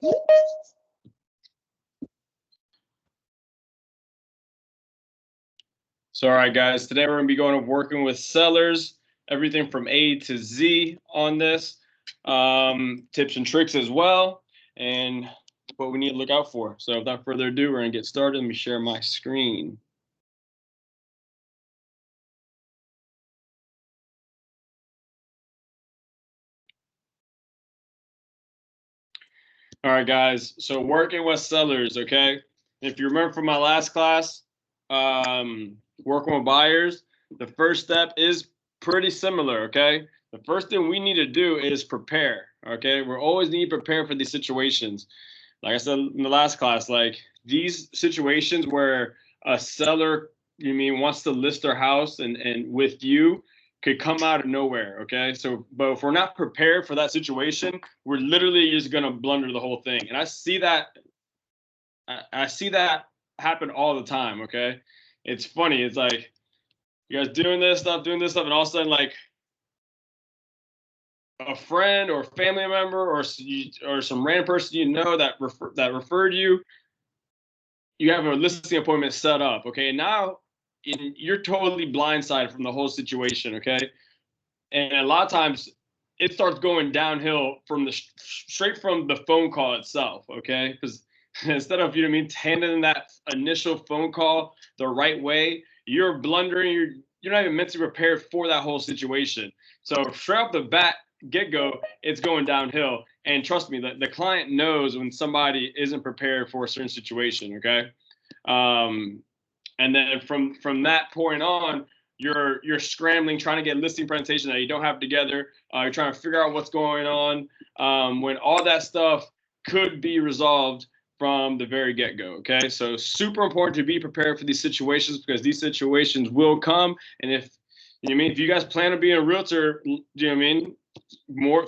So, all right, guys, today we're going to be going over working with sellers, everything from A to Z on this, tips and tricks as well, and what we need to look out for. So without further ado, we're going to get started. Let me share my screen. All right, guys, so working with sellers, okay? If you remember from my last class, working with buyers, the first step is pretty similar, okay? The first thing we need to do is prepare, okay? We always need to prepare for these situations. Like I said in the last class, like these situations where a seller, wants to list their house and with you could come out of nowhere, okay? So, but if we're not prepared for that situation, we're literally just gonna blunder the whole thing. And I see that happen all the time, okay? It's funny. It's like you guys doing this stuff, and all of a sudden, like a friend or family member or some random person that referred you, you have a listing appointment set up, okay? And now you're totally blindsided from the whole situation, okay? And a lot of times it starts going downhill from straight from the phone call itself, okay? Because instead of handling that initial phone call the right way, you're blundering. You're not even mentally prepared for that whole situation. So straight off the bat, get-go, it's going downhill. And trust me, the client knows when somebody isn't prepared for a certain situation, okay? And then from that point on, you're scrambling, trying to get listing presentation that you don't have together. You're trying to figure out what's going on when all that stuff could be resolved from the very get-go, okay? So super important to be prepared for these situations because these situations will come. And if you guys plan on being a realtor,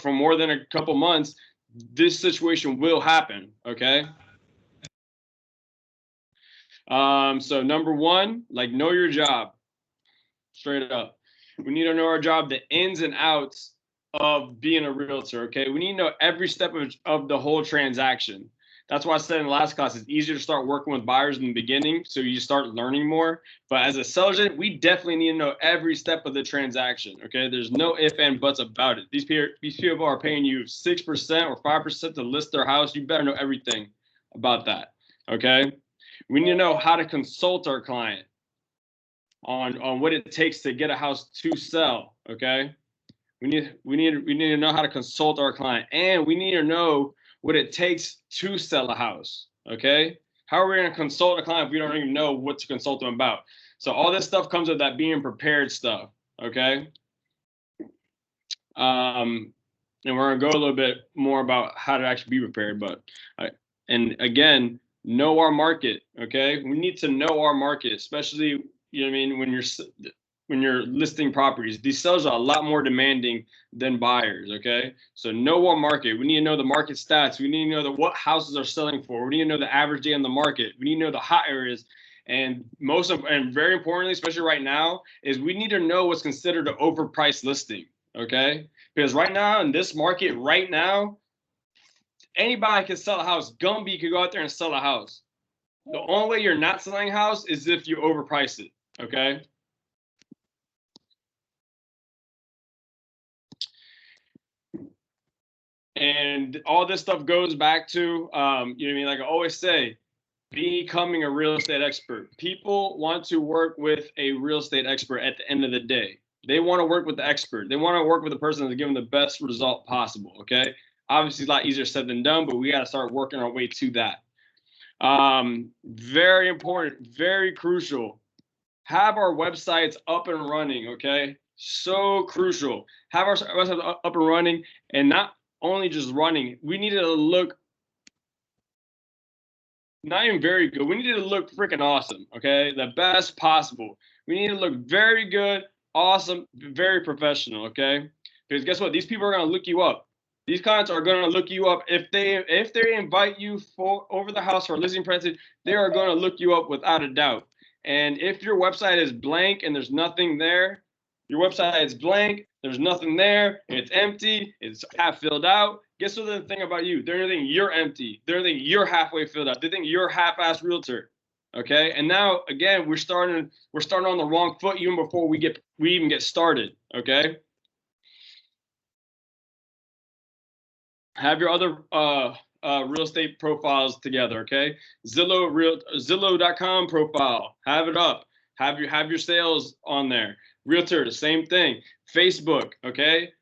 for more than a couple months, this situation will happen, okay? So number one, like know your job. Straight up. We need to know our job, the ins and outs of being a realtor, okay? We need to know every step of the whole transaction. That's why I said in the last class, it's easier to start working with buyers in the beginning, so you start learning more. But as a seller agent, we definitely need to know every step of the transaction, okay? There's no ifs and buts about it. These people are paying you 6% or 5% to list their house. You better know everything about that, okay? We need to know how to consult our client on what it takes to get a house to sell, okay? We need to know how to consult our client, and we need to know what it takes to sell a house, okay? How are we going to consult a client if we don't even know what to consult them about? So all this stuff comes with that being prepared stuff, okay? And we're going to go a little bit more about how to actually be prepared, but and again, know our market, okay? We need to know our market, especially when you're listing properties. These sellers are a lot more demanding than buyers, okay? So know our market. We need to know the market stats. We need to know what houses are selling for. We need to know the average day on the market. We need to know the hot areas. And very importantly, especially right now, is we need to know what's considered an overpriced listing, okay? Because right now in this market, anybody can sell a house. Gumby could go out there and sell a house. The only way you're not selling a house is if you overprice it, okay? And all this stuff goes back to, like I always say, becoming a real estate expert. People want to work with a real estate expert at the end of the day. They want to work with the expert. They want to work with the person that's giving the best result possible, okay? Obviously, it's a lot easier said than done, but we got to start working our way to that. Very important, very crucial. Have our websites up and running, okay? So crucial. Have our websites up and running, and not only just running. We need it to look not even very good. We need it to look freaking awesome, okay? The best possible. We need to look very good, awesome, very professional, okay? Because guess what? These people are going to look you up. These clients are going to look you up. If they invite you over the house for a listing presentation, they are going to look you up without a doubt. And if your website is blank and there's nothing there, your website is blank, there's nothing there, it's empty, it's half filled out. Guess what the thing about you? They're gonna think you're empty. They're gonna think you're halfway filled out. They think you're a half-ass realtor. Okay, and now again, we're starting on the wrong foot even before we even get started. Okay, have your other real estate profiles together. Okay, Zillow.com profile, have it up. Have your sales on there. Realtor, the same thing. Facebook, okay,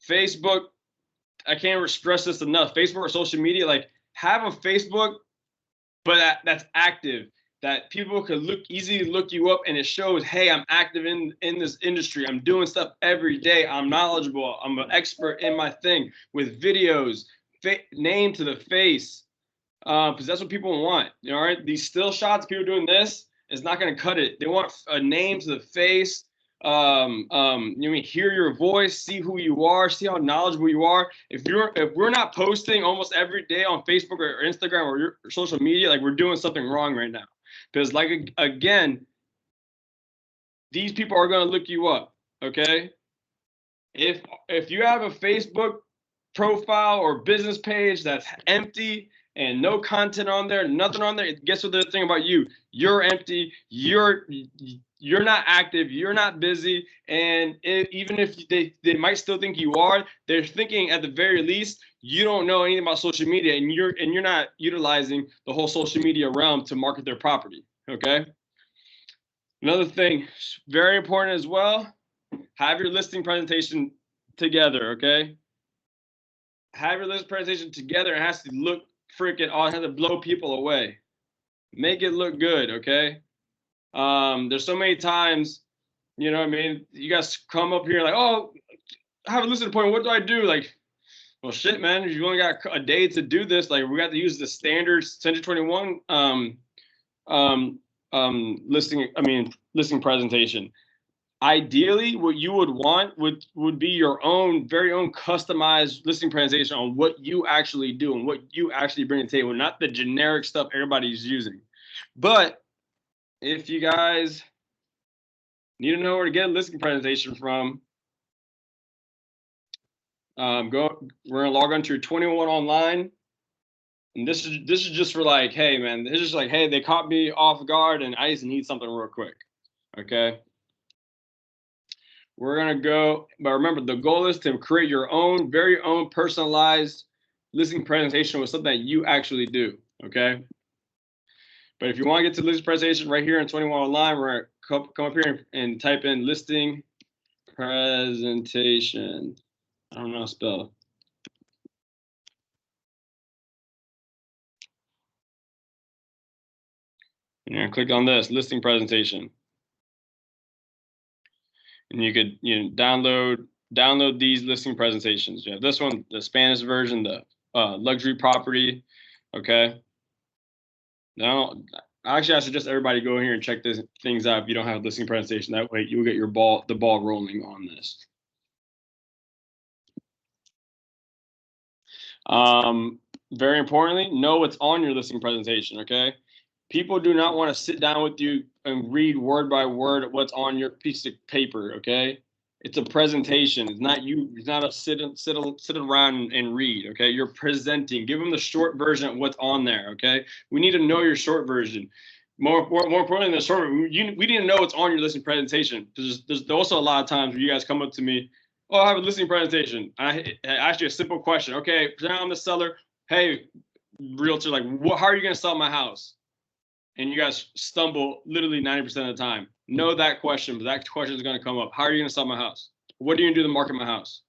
Facebook. I can't stress this enough. Facebook or social media, like have a Facebook, but that's active, that people can easily look you up, and it shows, hey, I'm active in this industry. I'm doing stuff every day. I'm knowledgeable. I'm an expert in my thing, with videos, name to the face, because that's what people want. You know, all right? These still shots, people doing this is not going to cut it. They want a name to the face. Hear your voice, see who you are, see how knowledgeable you are. If we're not posting almost every day on Facebook or Instagram or your social media, like, we're doing something wrong right now. Because, like, again, these people are going to look you up. Okay, if you have a Facebook profile or business page that's empty and no content on there, nothing on there, guess what they're thinking about you? You're empty. You're not active. You're not busy. And even if they might still think you are, they're thinking at the very least you don't know anything about social media, and you're not utilizing the whole social media realm to market their property. Okay. Another thing, very important as well, have your listing presentation together. Okay. Have your listing presentation together. It has to look freaking awesome. It has to blow people away. Make it look good. Okay. There's so many times, you know what I mean, you guys come up here like, oh, I have a listing appointment. What do I do? Like, well, shit, man, you only got a day to do this. Like, we got to use the standard Century 21 listing presentation. Ideally, what you would want would be your own very own customized listing presentation on what you actually do and what you actually bring to the table, not the generic stuff everybody's using. But if you guys need to know where to get a listing presentation from, we're gonna log on to 21 Online, and this is just for, like, hey man, this is just like, hey, they caught me off guard and I just need something real quick. Okay, we're gonna go, but remember, the goal is to create your own very own personalized listing presentation with something that you actually do. Okay, but if you want to get to listing presentation right here in 21 Online, we're gonna come up here and type in listing presentation. I don't know how to spell. And you're gonna click on this listing presentation, and you could download these listing presentations. You have this one, the Spanish version, the luxury property. Okay. Now, actually, I suggest everybody go here and check these things out if you don't have a listing presentation. That way, you'll get the ball rolling on this. Very importantly, know what's on your listing presentation. Okay. People do not want to sit down with you and read word by word what's on your piece of paper. Okay. It's a presentation. It's not you. It's not a sit around and read. Okay. You're presenting. Give them the short version of what's on there. Okay. We need to know your short version. More importantly than the short, we need to know what's on your listing presentation. There's also a lot of times where you guys come up to me, oh, I have a listing presentation. I ask you a simple question. Okay, now I'm the seller. Hey, realtor, like, how are you going to sell my house? And you guys stumble literally 90% of the time. Know that question, but that question is going to come up. How are you going to sell my house? What are you going to do to market my house?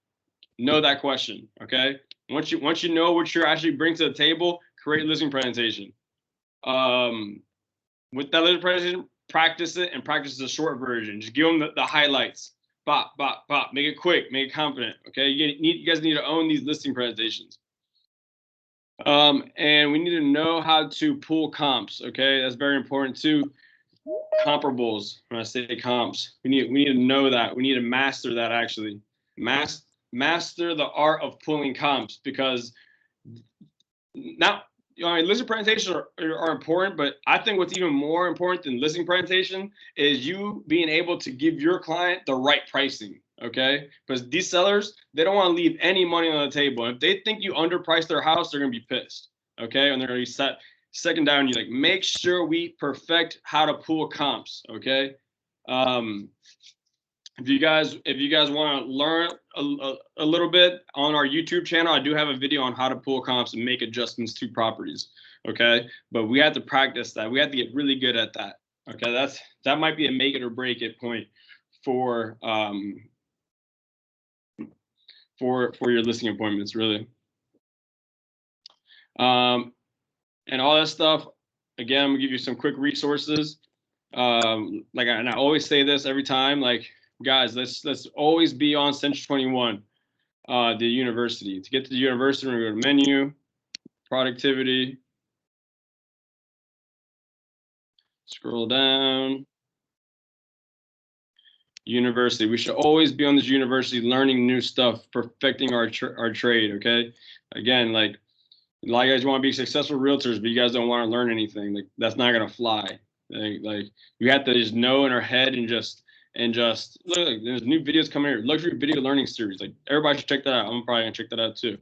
Know that question. Okay. Once you know what you're actually bringing to the table, create a listing presentation. With that listing presentation, practice it, and practice the short version. Just give them the highlights. Bop, bop, bop. Make it quick. Make it confident. Okay. You guys need to own these listing presentations. And we need to know how to pull comps. Okay, that's very important too. Comparables. When I say comps, we need to know that. We need to master that. Actually, master the art of pulling comps, because now, listing presentations are important, but I think what's even more important than listing presentation is you being able to give your client the right pricing. Okay, because these sellers, they don't want to leave any money on the table. If they think you underpriced their house, they're gonna be pissed. Okay, and they're gonna be second down. You like make sure we perfect how to pull comps. Okay, if you guys want to learn a little bit on our YouTube channel, I do have a video on how to pull comps and make adjustments to properties. Okay, but we have to practice that. We have to get really good at that. Okay, that might be a make it or break it point for your listing appointments, really. And all that stuff. Again, I'm gonna give you some quick resources. Like, and I always say this every time, like, guys, let's always be on Century 21, the university. To get to the university, we're gonna go to menu, productivity, scroll down, university. We should always be on this university, learning new stuff, perfecting our trade. Okay, again, like, a lot of you guys want to be successful realtors, but you guys don't want to learn anything. Like, that's not gonna fly. Like we have to just know in our head and just look. There's new videos coming here, luxury video learning series. Like, everybody should check that out. I'm probably gonna check that out too.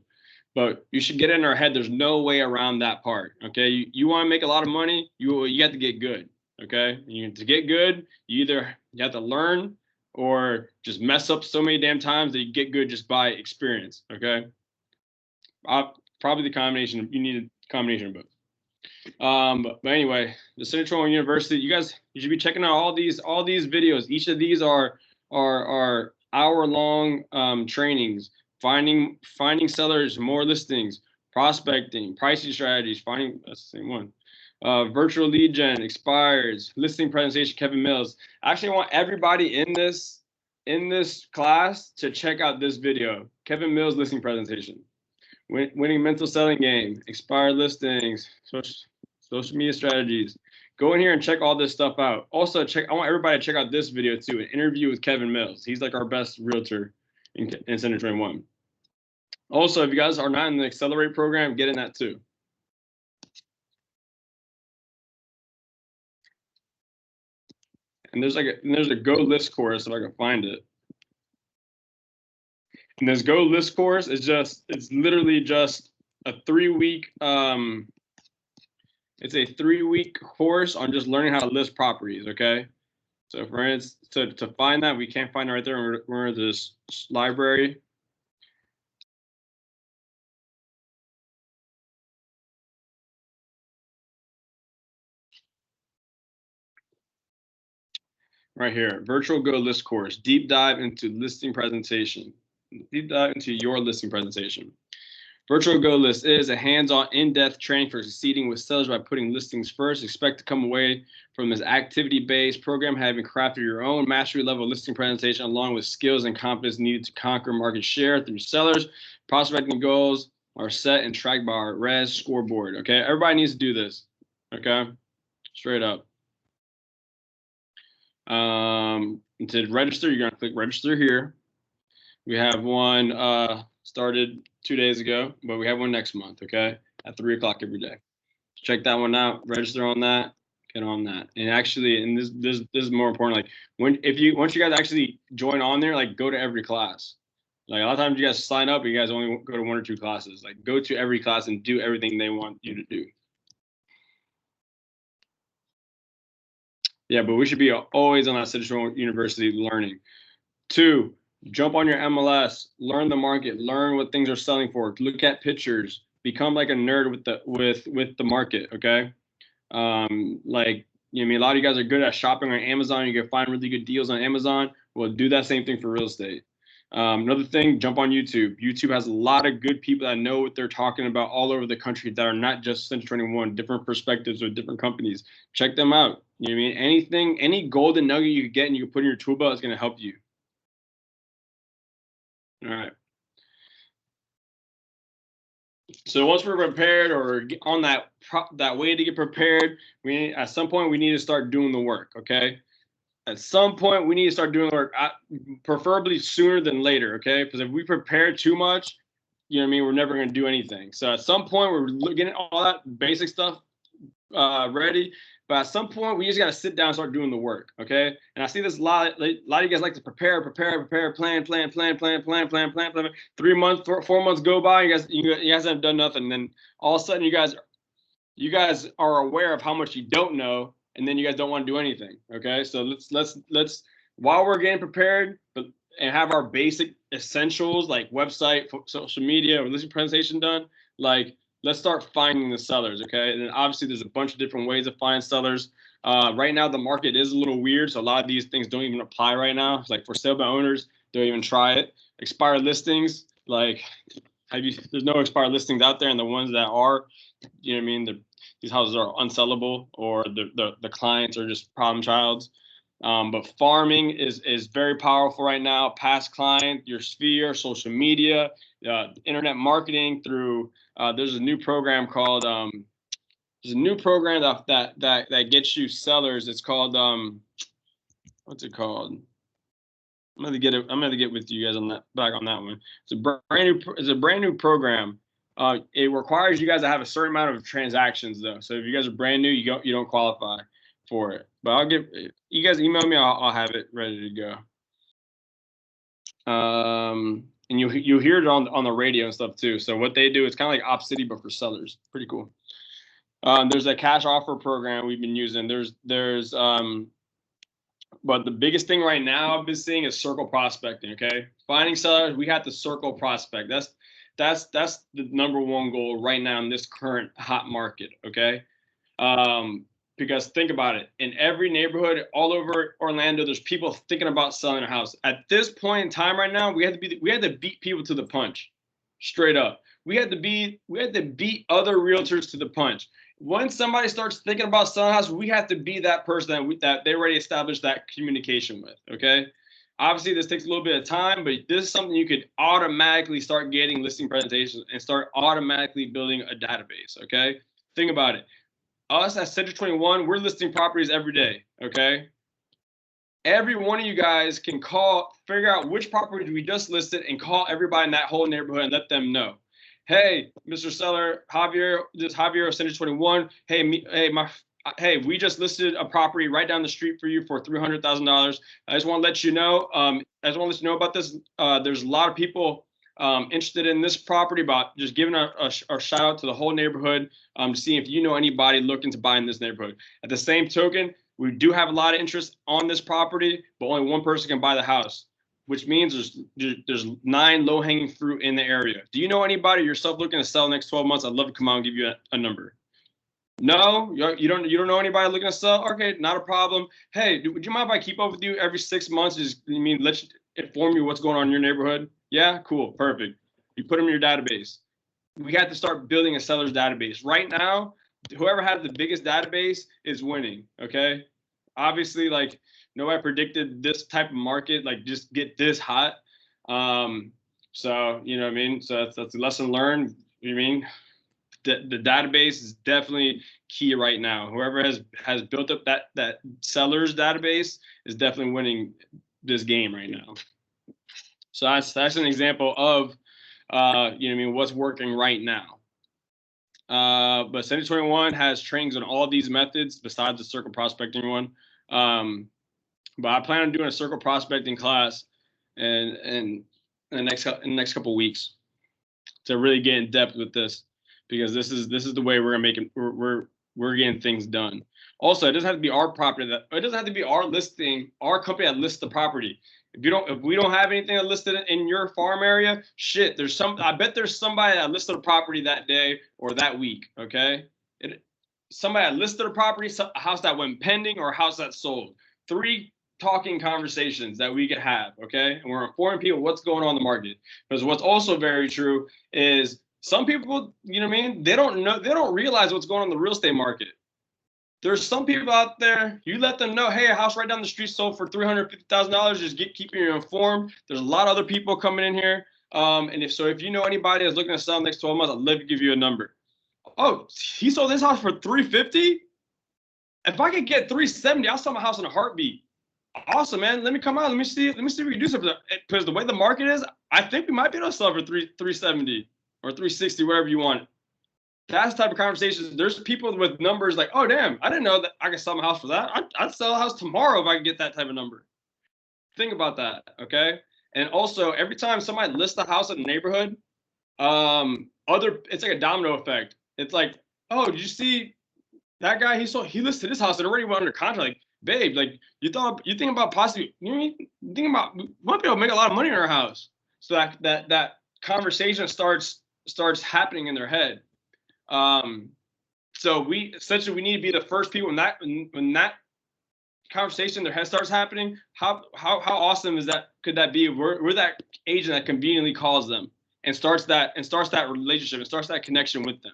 But you should get in our head. There's no way around that part. Okay, you want to make a lot of money. You have to get good. Okay, to get good, you have to learn or just mess up so many damn times that you get good just by experience. Okay, probably the combination. You need a combination of both. But anyway, the Central University, you should be checking out all these videos. Each of these are hour-long trainings, finding sellers, more listings, prospecting, pricing strategies, that's the same one. Virtual lead gen, expires, listing presentation, Kevin Mills. I actually want everybody in this class to check out this video, Kevin Mills listing presentation. Winning mental selling game, expired listings, social media strategies. Go in here and check all this stuff out. Also, I want everybody to check out this video too, an interview with Kevin Mills. He's like our best realtor in Century 21. Also, if you guys are not in the Accelerate program, get in that too. And there's a Go List course, if I can find it. And this Go List course is it's literally just a 3-week it's a 3-week course on just learning how to list properties. Okay, so for instance, to find that, we can't find it right there. We're in this library. Right here, virtual Go List course, deep dive into listing presentation. Deep dive into your listing presentation. Virtual Go List is a hands-on, in-depth training for succeeding with sellers by putting listings first. Expect to come away from this activity-based program having crafted your own mastery-level listing presentation along with skills and confidence needed to conquer market share through sellers. Prospecting goals are set and tracked by our RES scoreboard. Okay, everybody needs to do this. Okay, straight up. To register, you're gonna click register here. We have one started 2 days ago, but we have one next month. Okay, at 3 o'clock every day. Check that one out. Register on that. Get on that. And actually, and this is more important. Like, once you guys actually join on there, like, go to every class. Like, a lot of times you guys sign up, you guys only go to 1 or 2 classes. Like, go to every class and do everything they want you to do. Yeah, but we should be always on that Central University learning. 2, jump on your MLS, learn the market, learn what things are selling for, look at pictures, become like a nerd with the market. Okay, like, I mean, a lot of you guys are good at shopping on Amazon. You can find really good deals on Amazon. Well, do that same thing for real estate. Another thing, jump on YouTube. YouTube has a lot of good people that know what they're talking about all over the country that are not just Century 21, different perspectives with different companies. Check them out. You know what I mean? Any golden nugget you could get and you can put in your tool belt is going to help you. All right. So once we're prepared or on that way to get prepared, at some point we need to start doing the work. Okay. At some point we need to start doing the work, preferably sooner than later. Okay. Because if we prepare too much, you know what I mean, we're never going to do anything. So at some point we're getting all that basic stuff ready. But at some point, we just got to sit down and start doing the work, okay? And I see this a lot of you guys like to prepare, plan. 3 months, 4 months go by, you guys haven't done nothing. And then all of a sudden, you guys are aware of how much you don't know, and then you guys don't want to do anything, okay? So let's while we're getting prepared and have our basic essentials like website, social media, or listing presentation done, like, let's start finding the sellers, okay? And then obviously there's a bunch of different ways of finding sellers. Right now the market is a little weird, so a lot of these things don't even apply right now. It's like for sale by owners, don't even try it. Expired listings, like, there's no expired listings out there, and the ones that are, you know what I mean, these houses are unsellable, or the clients are just problem childs. But farming is very powerful right now. Past client, your sphere, social media, internet marketing through. There's a new program called that gets you sellers. It's called what's it called? I'm gonna get with you guys on that one. It's a brand new program. It requires you guys to have a certain amount of transactions though. So if you guys are brand new, you don't qualify for it. But I'll give you guys, email me. I'll have it ready to go. And you'll hear it on the radio and stuff too. So what they do is kind of like Opcity, but for sellers. Pretty cool. There's a cash offer program we've been using. But the biggest thing right now I've been seeing is circle prospecting. Okay, finding sellers, we have to circle prospect. That's the number one goal right now in this current hot market. Okay. Because think about it, in every neighborhood all over Orlando, there's people thinking about selling a house. At this point in time right now, we had to beat people to the punch, straight up. We had to beat other realtors to the punch. Once somebody starts thinking about selling a house, we have to be that person that they already established that communication with, okay? Obviously, this takes a little bit of time, but this is something you could automatically start getting listing presentations and start automatically building a database, okay? Think about it. Us at Century 21, we're listing properties every day, okay? Every one of you guys can figure out which property we just listed and call everybody in that whole neighborhood and let them know. Hey, Mr. Seller, Javier, this is Javier of Century 21. Hey, we just listed a property right down the street for you for $300,000. I just want to let you know. About this. There's a lot of people interested in this property, about just giving a shout out to the whole neighborhood, to see if you know anybody looking to buy in this neighborhood. At the same token, we do have a lot of interest on this property, but only one person can buy the house, which means there's 9 low-hanging fruit in the area. Do you know anybody yourself looking to sell next 12 months? I'd love to come out and give you a number. No, you don't know anybody looking to sell? Okay, not a problem. Hey, would you mind if I keep up with you every 6 months? Let's inform you what's going on in your neighborhood. Yeah, cool, perfect. You put them in your database. We have to start building a seller's database. Right now, whoever has the biggest database is winning, okay? Obviously, like, nobody predicted this type of market, like, just get this hot. So, you know what I mean? So that's a lesson learned. You know what I mean? The database is definitely key right now. Whoever has built up that seller's database is definitely winning this game right now. So that's an example of what's working right now. But Century 21 has trainings on all these methods besides the circle prospecting one. But I plan on doing a circle prospecting class in the next couple of weeks to really get in depth with this, because this is the way we're gonna make it. We're getting things done. Also, it doesn't have to be our property. It doesn't have to be our listing, our company that lists the property. If we don't have anything listed in your farm area, shit, I bet there's somebody that listed a property that day or that week, okay? Somebody that listed a property, a house that went pending, or a house that sold. 3 talking conversations that we could have, okay? And we're informing people what's going on in the market. Because what's also very true is some people, you know what I mean, they don't realize what's going on in the real estate market. There's some people out there, you let them know, hey, a house right down the street sold for $350,000, just keeping you informed. There's a lot of other people coming in here. And if you know anybody that's looking to sell next 12 months, I'd love to give you a number. Oh, he sold this house for $350,000? If I could get $370,000, I'll sell my house in a heartbeat. Awesome, man. Let me come out. Let me see if we can do something. Because the way the market is, I think we might be able to sell for $370,000 or $360,000, wherever you want it. That's the type of conversations. There's people with numbers like, oh damn, I didn't know that I could sell my house for that. I'd sell a house tomorrow if I could get that type of number. Think about that, okay? And also, every time somebody lists a house in the neighborhood, it's like a domino effect. It's like, oh, did you see that guy? He listed his house and already went under contract. Like, babe, like you think about possibly, you think about we might be able to make a lot of money in our house. So that conversation starts happening in their head. So we need to be the first people when that conversation in their head starts happening. How awesome is that? Could that be? We're that agent that conveniently calls them and starts that relationship and starts that connection with them.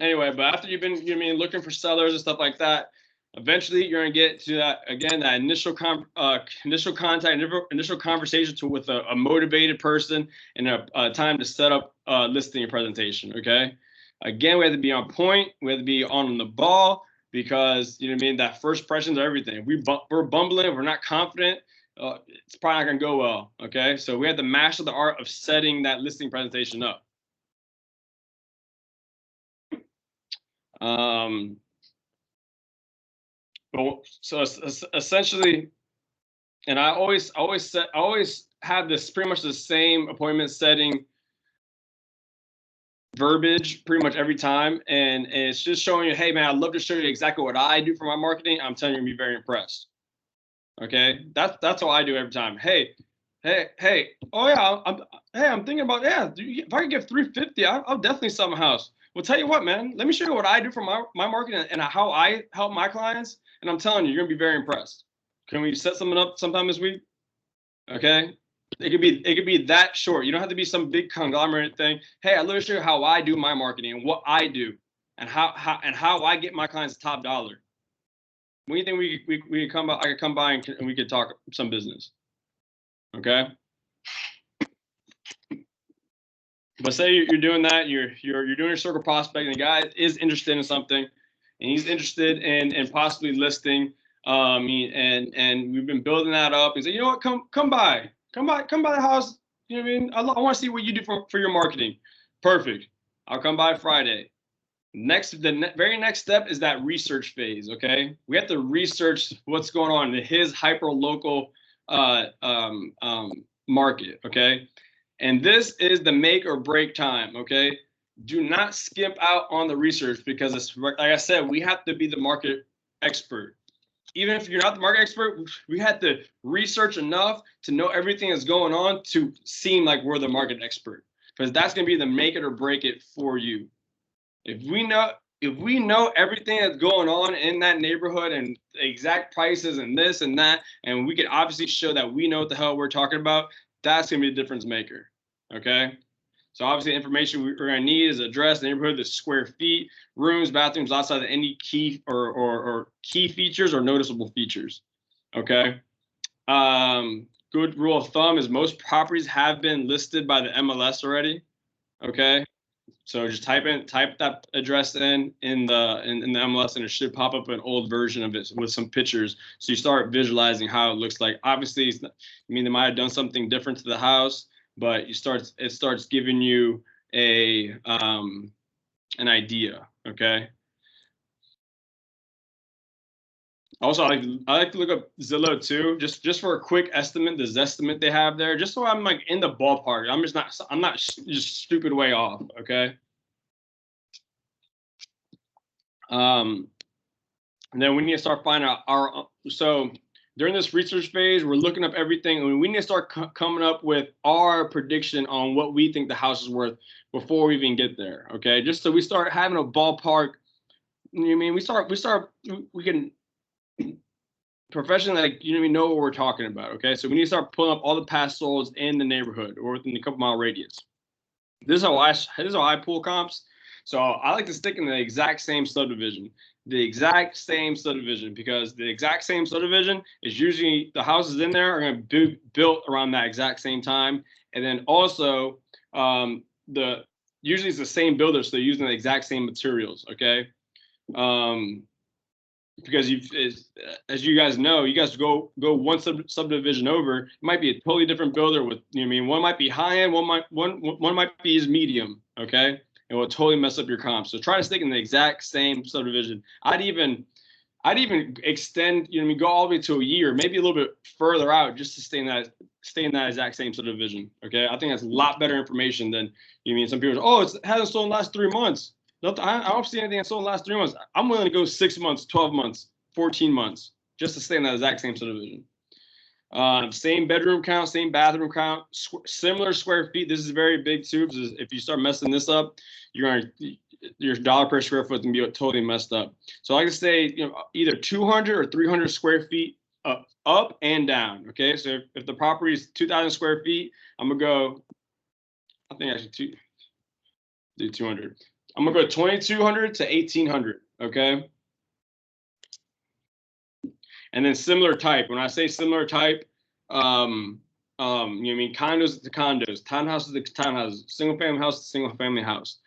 Anyway, but after you've been looking for sellers and stuff like that, eventually you're gonna get to that again, that initial contact, initial conversation with a motivated person and a time to set up listing and presentation. Okay. Again, we have to be on point. We have to be on the ball because that first impressions are everything. If we're bumbling, if we're not confident, it's probably not gonna go well. Okay. So we have to master the art of setting that listing presentation up. So essentially, and I always have this pretty much the same appointment setting verbiage pretty much every time, and it's just showing you, hey man, I'd love to show you exactly what I do for my marketing. I'm telling you, you'll be very impressed. Okay, that's what I do every time. Hey, oh yeah, I'm thinking about, yeah, if I could get 350, I'll definitely sell my house. Well, tell you what, man, let me show you what I do for my marketing and how I help my clients. And I'm telling you, you're gonna be very impressed. Can we set something up sometime this week? Okay. It could be that short. You don't have to be some big conglomerate thing. Hey, I'd love to show you how I do my marketing and what I do and how I get my clients top dollar. When do you think we could come by? I could come by and we could talk some business. Okay. But say you're doing that, you're doing your circle prospect, and the guy is interested in something, and he's interested in possibly listing. And we've been building that up. He's like, you know what, come by the house. You know what I mean? I want to see what you do for your marketing. Perfect. I'll come by Friday. The very next step is that research phase. Okay, we have to research what's going on in his hyper local market. Okay. And this is the make or break time, okay? Do not skimp out on the research because it's like I said, we have to be the market expert. Even if you're not the market expert, we have to research enough to know everything that's going on to seem like we're the market expert, because that's going to be the make it or break it for you. If we know everything that's going on in that neighborhood and the exact prices and this and that, and we can obviously show that we know what the hell we're talking about, that's going to be the difference maker. Okay. So obviously the information we're going to need is address, neighborhood, the square feet, rooms, bathrooms, outside of any key or key features or noticeable features. Okay. Good rule of thumb is most properties have been listed by the MLS already. Okay. So just type that address in the MLS, and it should pop up an old version of it with some pictures. So you start visualizing how it looks like. Obviously, they might have done something different to the house, but it starts giving you an idea. Okay. Also, I like to look up Zillow too, just for a quick estimate, the Zestimate they have there, just so I'm like in the ballpark. I'm not just stupid way off. Okay. And then we need to start finding out so during this research phase, we're looking up everything, and we need to start coming up with our prediction on what we think the house is worth before we even get there. Okay. Just so we start having a ballpark. You know what I mean, we can professionally, like, we know what we're talking about. Okay. So we need to start pulling up all the past solds in the neighborhood or within a couple mile radius. This is how I pull comps. So I like to stick in the exact same subdivision. Because the exact same subdivision is usually the houses in there are going to be built around that exact same time. And then also usually it's the same builder, so they're using the exact same materials. Okay. because as you guys know, you guys go one subdivision over, it might be a totally different builder with, you know what I mean, one might be high end, one might be his medium, okay? It will totally mess up your comp. So try to stick in the exact same subdivision. I'd even extend, you know what I mean, go all the way to a year, maybe a little bit further out, just to stay in that exact same subdivision. Okay, I think that's a lot better information than, you know, I mean, some people say, oh, it hasn't sold in the last 3 months. I don't see anything that sold in the last 3 months. I'm willing to go 6 months, 12 months, 14 months, just to stay in that exact same subdivision. Same bedroom count, same bathroom count, similar square feet. This is very big too, because if you start messing this up, your dollar per square foot can be totally messed up. So I like to say, you know, either 200 or 300 square feet up and down. Okay, so if the property is 2,000 square feet, I'm gonna go. I think actually do 200. I'm gonna go 2,200 to 1,800. Okay. And then similar type. When I say similar type, you know what I mean, condos to condos, townhouses to townhouses, single family house to single family house.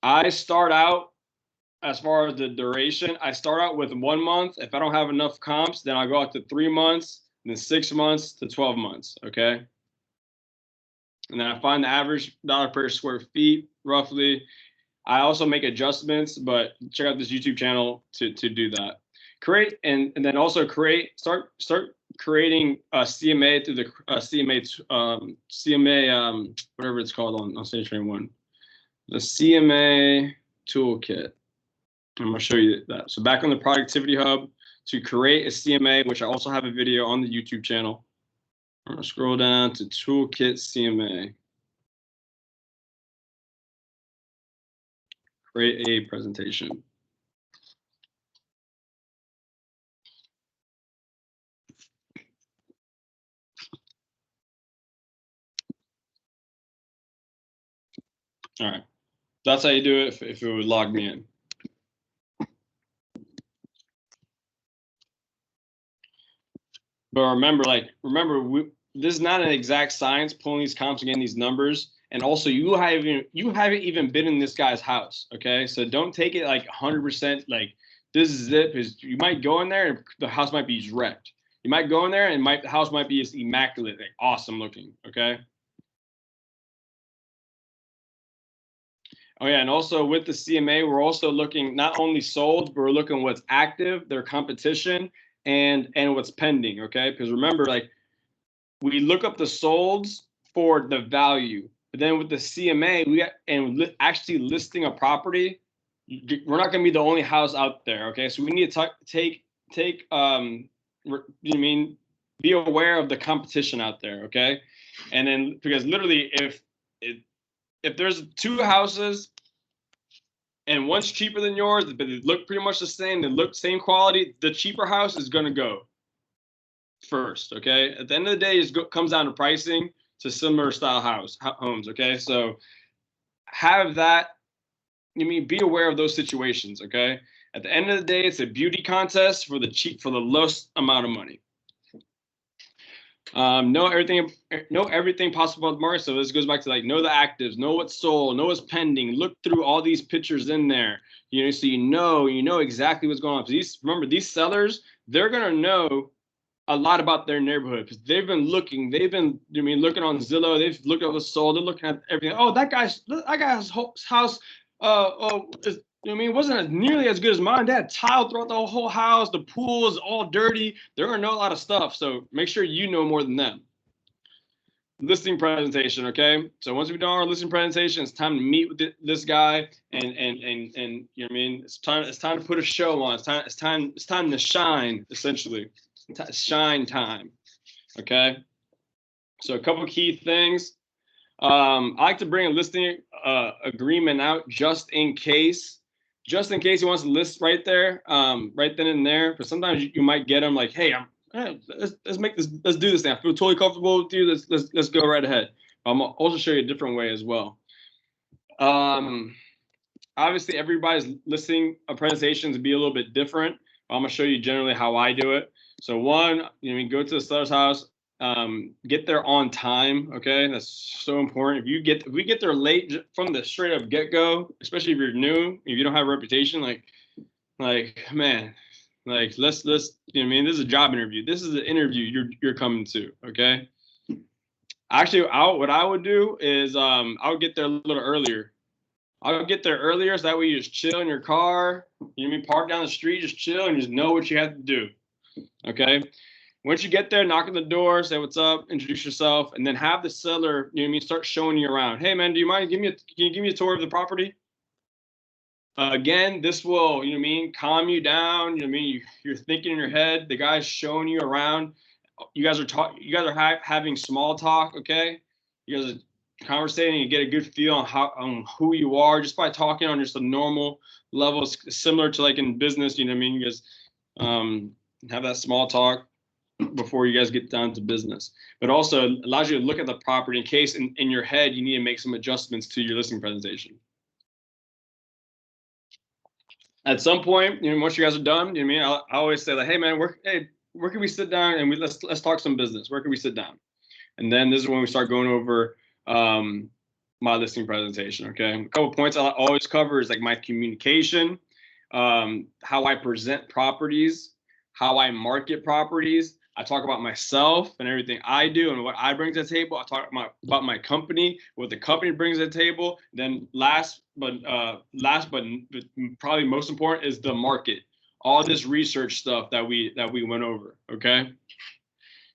I start out, as far as the duration, I start out with 1 month. If I don't have enough comps, then I go out to 3 months, then 6 months to 12 months. Okay. And then I find the average dollar per square feet roughly. I also make adjustments, but check out this YouTube channel to do that. Create and then also start creating a CMA through the CMA whatever it's called on Stage Train 1, the CMA toolkit. I'm gonna show you that. So back on the Productivity Hub, to create a CMA, which I also have a video on the YouTube channel. I'm gonna scroll down to Toolkit CMA. Create a presentation. All right, that's how you do it if it would log me in. But remember, this is not an exact science pulling these comps and getting these numbers. And also, you haven't even been in this guy's house, okay? So don't take it like 100% like this is it, because you might go in there and the house might be just wrecked. You might go in there and the house might be just immaculate, like awesome looking, okay? Oh yeah, and also with the CMA, we're also looking not only sold, but we're looking what's active, their competition, and what's pending, okay? Because remember, like, we look up the solds for the value, but then with the CMA, actually listing a property, we're not going to be the only house out there, okay? So we need to be aware of the competition out there, okay? And then, because literally, if there's 2 houses and one's cheaper than yours, but they look pretty much the same, they look same quality, the cheaper house is going to go first, okay? At the end of the day, it comes down to pricing to similar style homes, okay? So have that, be aware of those situations, okay? At the end of the day, it's a beauty contest for the lowest amount of money. Know everything possible about the market. So this goes back to like, know the actives, know what's sold, know what's pending, look through all these pictures in there, so you know exactly what's going on. Remember, these sellers, they're gonna know a lot about their neighborhood because they've been looking on Zillow, they've looked at what's sold, they're looking at everything. Oh, that guy's house wasn't nearly as good as mine. They had tile throughout the whole house. The pool is all dirty. They're gonna know a lot of stuff. So make sure you know more than them. Listing presentation, okay? So once we've done our listing presentation, it's time to meet with this guy, and it's time to put a show on. It's time to shine, essentially. Shine time, okay? So a couple key things. I like to bring a listing agreement out just in case he wants to list right there, right then and there. But sometimes you might get them like, hey, let's do this thing. I feel totally comfortable with you. Let's go right ahead. I'm gonna also show you a different way as well. Obviously, everybody's listing presentations be a little bit different. I'm gonna show you generally how I do it. So one, go to the seller's house. Get there on time, okay? That's so important. If we get there late from the straight up get go, especially if you're new, if you don't have a reputation, like man, Like, let's, you know what I mean? This is a job interview. This is an interview you're coming to, okay? Actually, what I would do is I would get there a little earlier. I would get there earlier so that way you just chill in your car, you know what I mean? Park down the street, just chill and just know what you have to do, okay? Once you get there, knock on the door, say what's up, introduce yourself, and then have the seller, you know what I mean, start showing you around. Hey man, do you mind can you give me a tour of the property? Again, this will, you know what I mean, calm you down. You know what I mean, you're thinking in your head. The guy's showing you around. You guys are having small talk, okay? You guys are conversating. You get a good feel on who you are just by talking on just a normal level, similar to like in business. You know what I mean? You guys have that small talk before you guys get down to business. But also allows you to look at the property in case in your head you need to make some adjustments to your listing presentation. At some point, you know, once you guys are done, you know what I mean, I always say like, hey man, where can we sit down and let's talk some business. Where can we sit down? And then this is when we start going over my listing presentation. Okay, a couple points I always cover is like my communication, how I present properties, how I market properties. I talk about myself and everything I do and what I bring to the table. I talk about my company, what the company brings to the table. Then last but probably most important is the market. All this research stuff that we went over. Okay.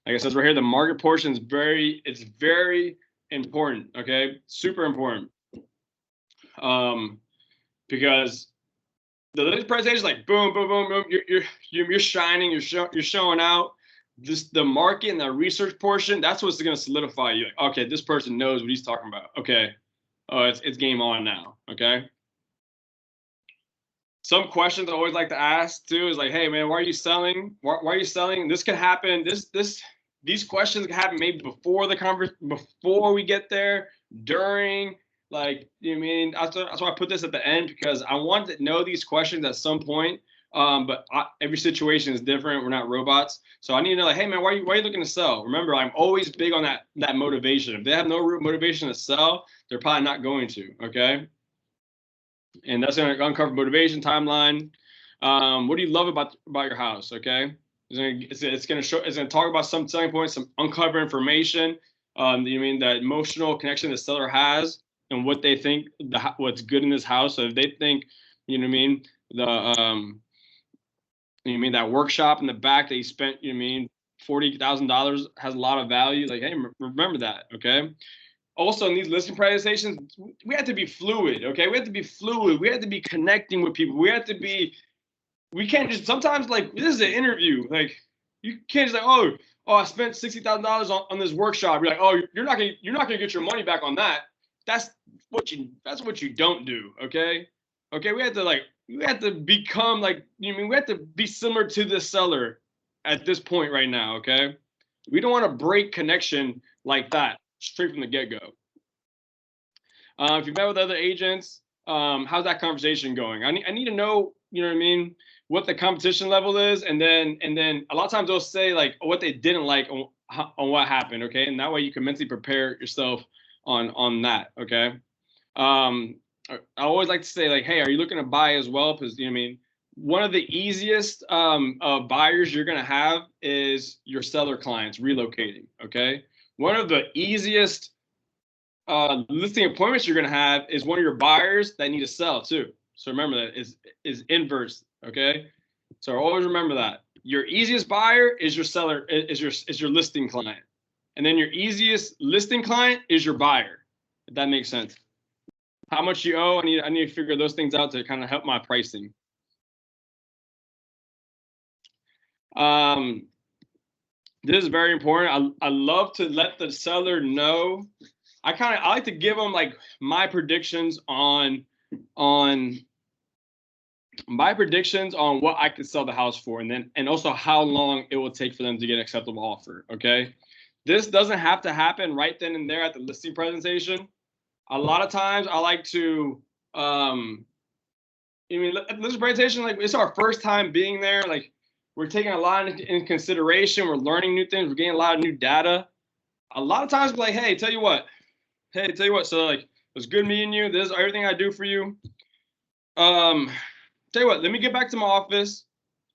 Like I said right here, the market portion is very important. Okay, super important. Because the listing presentation is like boom, boom, boom, boom. You're shining. You're showing out. The market and the research portion, that's what's going to solidify you. Like, okay, this person knows what he's talking about. Okay, it's game on now. Okay. Some questions I always like to ask too is like, hey man, why are you selling? Why are you selling? This could happen. These questions can happen maybe before the conference, before we get there, during. Like, you know what I mean? That's why I put this at the end, because I want to know these questions at some point. But every situation is different. We're not robots. So I need to know, like, hey man, why are you looking to sell? Remember, I'm always big on that motivation. If they have no motivation to sell, they're probably not going to. Okay. And that's going to uncover motivation, timeline. What do you love about your house? Okay. It's going to talk about some selling points, some uncover information. You mean the emotional connection the seller has and what they think what's good in this house. So if they think, you know what I mean, you mean that workshop in the back that you spent, you know what I mean, $40,000 has a lot of value. Like, hey, remember that. Okay. Also, in these listing presentations, we have to be fluid. Okay. We have to be fluid. We have to be connecting with people. We can't just, sometimes like this is an interview. Like, you can't just like, oh, I spent $60,000 on this workshop. You're like, oh, you're not gonna get your money back on that. That's what you don't do. Okay. Okay. We have to become like, you know, I mean, we have to be similar to the seller at this point right now. Okay. We don't want to break connection like that straight from the get-go. If you've met with other agents, how's that conversation going? I need to know, you know what I mean, what the competition level is, and then a lot of times they'll say like what they didn't like on what happened. Okay, and that way you can mentally prepare yourself on that. Okay. I always like to say like, hey, are you looking to buy as well? Because, you know what I mean, one of the easiest buyers you're gonna have is your seller clients relocating. Okay, one of the easiest listing appointments you're gonna have is one of your buyers that need to sell too. So remember that is inverse. Okay, so always remember that your easiest buyer is your seller, is your listing client, and then your easiest listing client is your buyer. If that makes sense. How much you owe? I need to figure those things out to kind of help my pricing. This is very important. I love to let the seller know. I like to give them like my predictions on what I could sell the house for, and also how long it will take for them to get an acceptable offer. Okay, this doesn't have to happen right then and there at the listing presentation. A lot of times I like to, listing presentation, like it's our first time being there. Like we're taking a lot in consideration. We're learning new things. We're getting a lot of new data. A lot of times, we're like, hey, tell you what. So like, it was good meeting you. This is everything I do for you. Tell you what, let me get back to my office.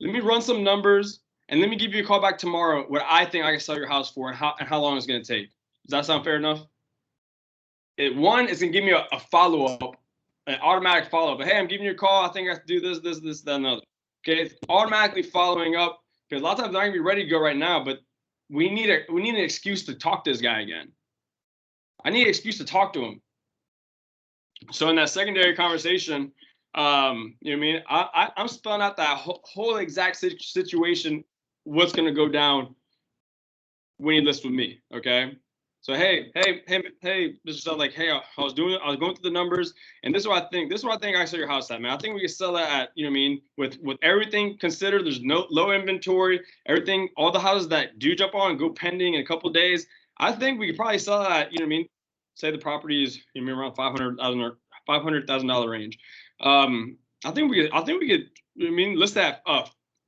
Let me run some numbers, and let me give you a call back tomorrow what I think I can sell your house for and how long it's going to take. Does that sound fair enough? One is going to give me a follow-up, an automatic follow-up. Hey, I'm giving you a call. I think I have to do this, that, and another. Okay, it's automatically following up because a lot of times I'm not going to be ready to go right now, but we need an excuse to talk to this guy again. I need an excuse to talk to him. So in that secondary conversation, you know what I mean? I'm spelling out that whole exact situation, what's going to go down when you list with me. Okay. So, hey, Mr. Sell, like, hey, I was going through the numbers, and this is what I think. This is what I think I sell your house at, man. I think we can sell that at, you know what I mean, with everything considered. There's no low inventory, everything, all the houses that do jump on and go pending in a couple of days. I think we could probably sell that at, you know what I mean, say the property is, you know, around $500,000 range. I think we could, you know what I mean, list that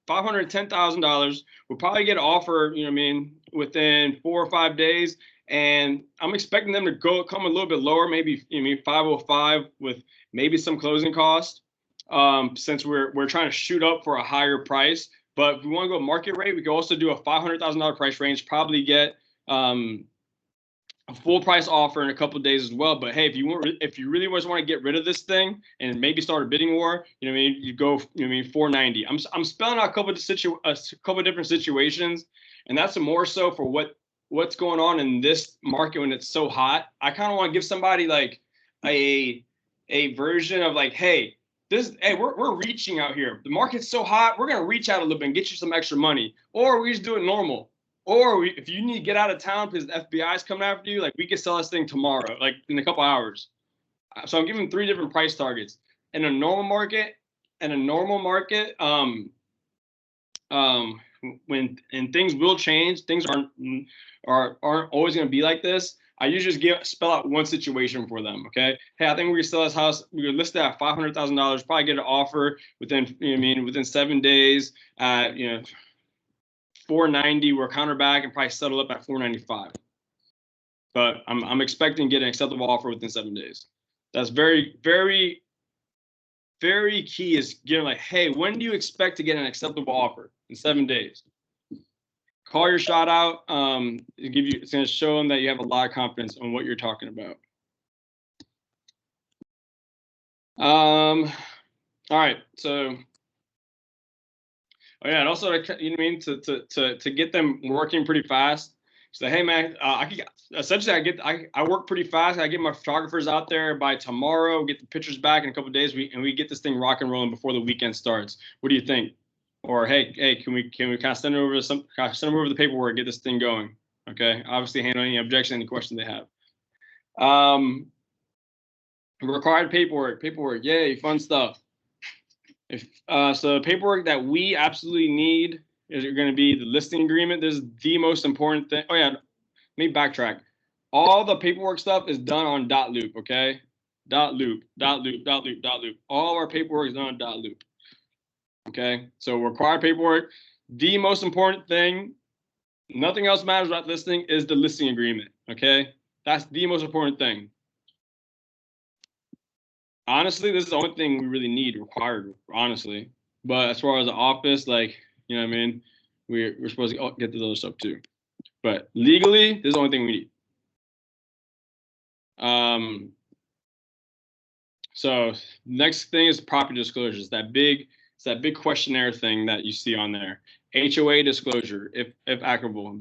$510,000. We'll probably get an offer, you know what I mean, within 4 or 5 days. And I'm expecting them to come a little bit lower, maybe, you know, 505 with maybe some closing cost, since we're trying to shoot up for a higher price. But if we want to go market rate, we could also do a $500,000 price range, probably get a full price offer in a couple of days as well. But hey, if you really just want to get rid of this thing and maybe start a bidding war, you know what I mean, you go, you know what I mean, 490. I'm spelling out a couple of different situations, and that's more so for what's going on in this market when it's so hot. I kind of want to give somebody like a version of like, hey, we're reaching out here. The market's so hot, we're gonna reach out a little bit and get you some extra money, or we just do it normal. Or if you need to get out of town because the FBI is coming after you, like we could sell this thing tomorrow, like in a couple hours. So I'm giving 3 different price targets. In a normal market, when things will change, things aren't always going to be like this. I usually just spell out one situation for them. Okay, hey, I think we can sell this house. We could list it at $500,000. Probably get an offer within, you know what I mean, within 7 days. You know, 490. We're counterback and probably settle up at 495. But I'm expecting to get an acceptable offer within 7 days. That's very, very, very key. Is getting like, hey, when do you expect to get an acceptable offer? In 7 days. Call your shot out. It's going to show them that you have a lot of confidence on what you're talking about. All right. So, oh yeah, and also, you know what I mean, to get them working pretty fast. So, hey man, I work pretty fast. I get my photographers out there by tomorrow. Get the pictures back in a couple of days. We get this thing rock and rolling before the weekend starts. What do you think? Or hey, can we kind of send over the paperwork, get this thing going? Okay. Obviously, handle any objection, any question they have. Required paperwork. Yay, fun stuff. So the paperwork that we absolutely need is going to be the listing agreement. This is the most important thing. Oh yeah, let me backtrack. All the paperwork stuff is done on .loop. Okay, .loop. All our paperwork is done on .loop. Okay, so required paperwork. The most important thing, nothing else matters about listing, is the listing agreement. Okay, that's the most important thing. Honestly, this is the only thing we really need required, honestly. But as far as the office, like, you know what I mean, we're supposed to get to those stuff too. But legally, this is the only thing we need. So next thing is property disclosures. It's that big questionnaire thing that you see on there. HOA disclosure, if applicable,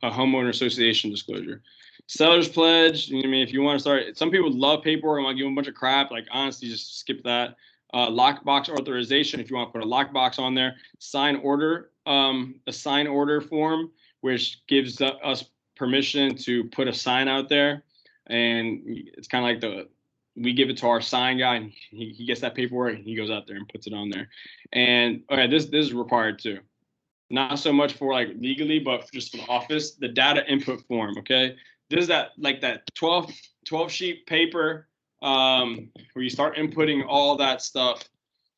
a homeowner association disclosure. Seller's pledge. I mean, if you want to start, some people love paperwork and want to give them a bunch of crap. Like, honestly, just skip that. Lockbox authorization, if you want to put a lockbox on there. Sign order, a sign order form, which gives us permission to put a sign out there. And it's kind of like we give it to our sign guy, and he gets that paperwork, and he goes out there and puts it on there. And okay, this is required too. Not so much for like legally, but just for the office, the data input form. Okay, this is that 12 sheet paper where you start inputting all that stuff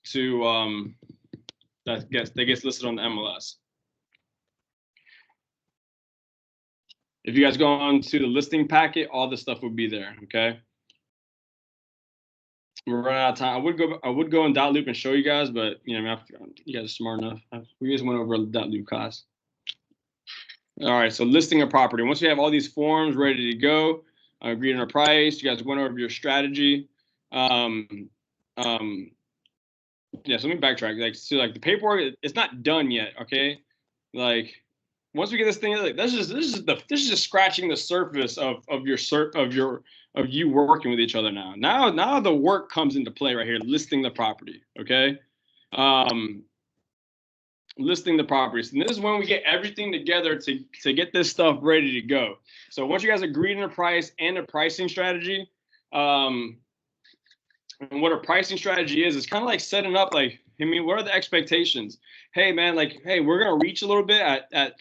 to that gets listed on the MLS. If you guys go on to the listing packet, all this stuff will be there. Okay. We're running out of time. I would go in Dotloop and show you guys, but you know, you guys are smart enough. We just went over the Dotloop class. All right, so listing a property. Once we have all these forms ready to go, agreed on a price. You guys went over your strategy. Um, um, yeah, so let me backtrack. Like, so like the paperwork, it's not done yet. Okay, like once we get this thing, like this is just scratching the surface of you working with each other now. Now the work comes into play right here, listing the property. Okay, um, listing the properties, and this is when we get everything together to get this stuff ready to go. So once you guys agreed on a price and a pricing strategy, and what a pricing strategy is kind of like setting up, like, I mean, what are the expectations? Hey man, like, hey, we're gonna reach a little bit at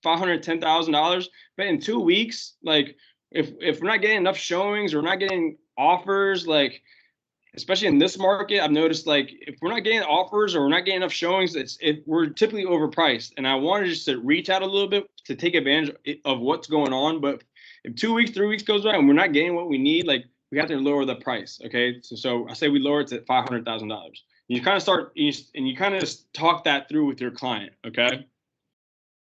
$510,000, but in 2 weeks, like, if we're not getting enough showings or we're not getting offers, like, especially in this market, I've noticed, like, if we're not getting offers or we're not getting enough showings, we're typically overpriced. And I wanted just to reach out a little bit to take advantage of what's going on. But if 2 weeks, 3 weeks goes by and we're not getting what we need, like, we have to lower the price. Okay, so I say we lower it to $500,000. You kind of start and you kind of just talk that through with your client. Okay.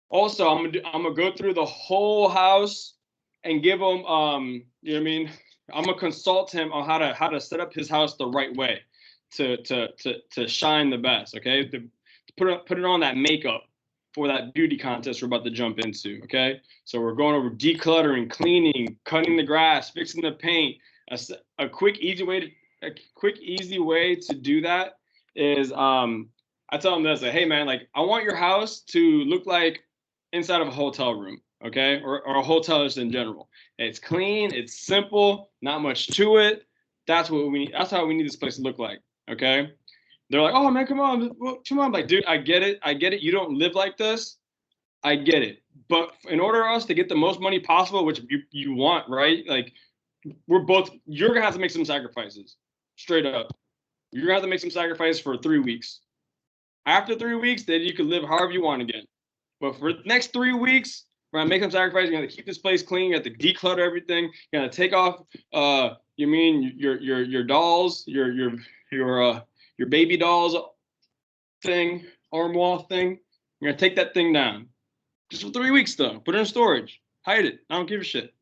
Also, I'm gonna go through the whole house and give them, you know what I mean? I'm gonna consult him on how to set up his house the right way to shine the best. Okay, to put it on that makeup for that beauty contest we're about to jump into. Okay, so we're going over decluttering, cleaning, cutting the grass, fixing the paint. A quick easy way to do that is I tell them this, like, hey man, like, I want your house to look like inside of a hotel room, okay, or a hotel just in general. It's clean, it's simple, not much to it. That's what we need. That's how we need this place to look like, okay. They're like, oh man, come on, come on. I'm like, dude, I get it. You don't live like this. I get it. But in order for us to get the most money possible, which you want, right? Like, you're gonna have to make some sacrifices, straight up. You're gonna have to make some sacrifices for 3 weeks. After 3 weeks, then you can live however you want again. But for the next 3 weeks, we're gonna make some sacrifices. You're gonna keep this place clean. You have to declutter everything. You're gonna take off your dolls, your baby dolls thing, armoire thing. You're gonna take that thing down. Just for 3 weeks though. Put it in storage. Hide it. I don't give a shit.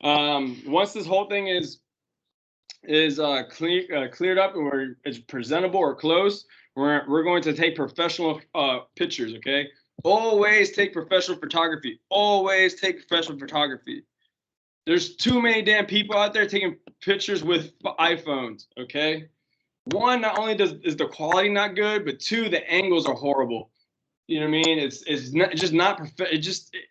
Once this whole thing is cleared up and it's presentable or close, we're going to take professional pictures. Okay, always take professional photography. Always take professional photography. There's too many damn people out there taking pictures with iPhones. Okay, one, not only is the quality not good, but two, the angles are horrible. You know what I mean? It's just not perfect.